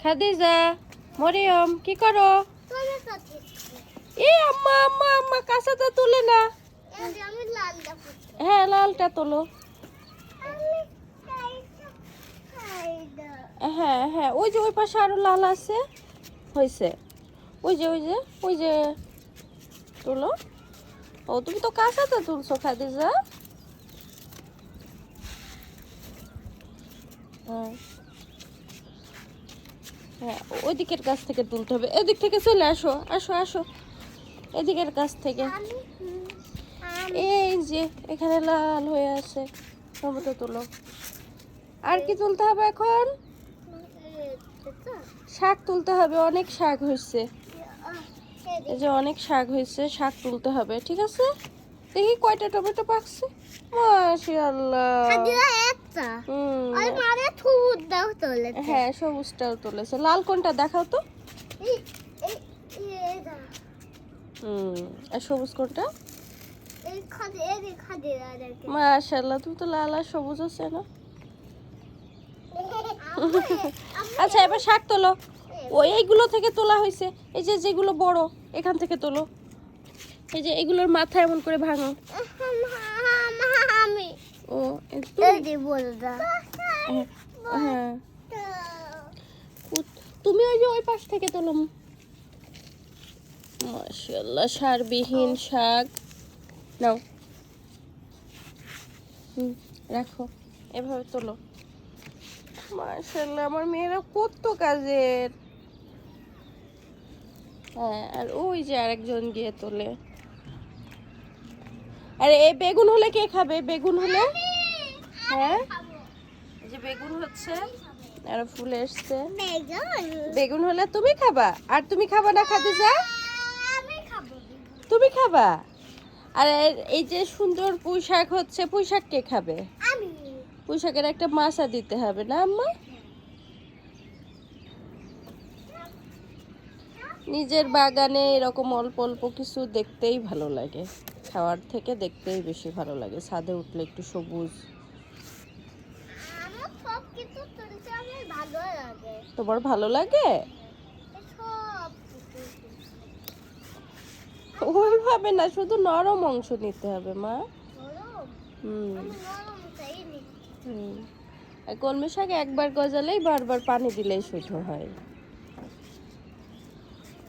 খাদিজা, মরিয়ম কি করো? এ আম্মা আম্মা আম্মা কাঁচাটা তুলে না। হ্যাঁ লালটা তোলো। হ্যাঁ হ্যাঁ ওই যে ওই পাশে আরো লাল আছে। হয়েছে। ওই যে ওই যে ওই যে তোলো। ও তুমি তো কাঁচাটা তুলছো খাদিজা। হ্যাঁ হ্যাঁ ওই দিকের কাছ থেকে তুলতে হবে। এদিক থেকে চলে আসো আসো আসো এদিকের কাছ থেকে। এই যে এখানে লাল হয়ে আছে টমেটো তুলো। আর কি তুলতে হবে এখন? শাক তুলতে হবে, অনেক শাক হয়েছে। এই যে অনেক শাক হয়েছে, শাক তুলতে হবে। ঠিক আছে, দেখি কয়টা টমেটো পাকছে। মাশাআল্লাহ। হ্যাঁ সবুজটাও তুলেছে। লাল কোনটা দেখাও তো। আর সবুজ কোনটা? মাশাআল্লাহ, তুমি তো লাল আর সবুজ আছে না। আচ্ছা এবার শাক তোলো। ওই এইগুলো থেকে তোলা হয়েছে। এই যে যেগুলো বড় এখান থেকে তোলো। এই যে এগুলোর মাথা এমন করে ভাঙো। ও হ্যাঁ তুমি ওই যে ওই পাশ থেকে তোলো। মাশাআল্লাহ, সারবিহীন শাক। নাও রাখো, এভাবে তোলো। মাশাআল্লাহ, আমার মেয়েরা কত কাজের। হ্যাঁ আর ওই যে আরেকজন গিয়ে তোলে। আরে এই বেগুন হলে কে খাবে? বেগুন হলে হ্যাঁ যে বেগুন হচ্ছে আর ফুল এসছে। বেগুন হলে তুমি খাবা। আর তুমি খাবা না খাদিজা? তুমি খাবা। আর এই যে সুন্দর পুঁই শাক হচ্ছে, পুঁই শাক কে খাবে? পুঁই শাকের একটা মাছা দিতে হবে না আম্মা? নিজের বাগানে এরকম অল্প অল্প কিছু দেখতেই ভালো লাগে, খাওয়ার থেকে দেখতেই বেশি ভালো লাগে। ছাদে উঠলে একটু সবুজ। তোমার ভালো লাগে? ওইভাবে না, শুধু নরম অংশ নিতে হবে মা। কলমি শাক একবার গজালেই বারবার পানি দিলেই শুধু হয়।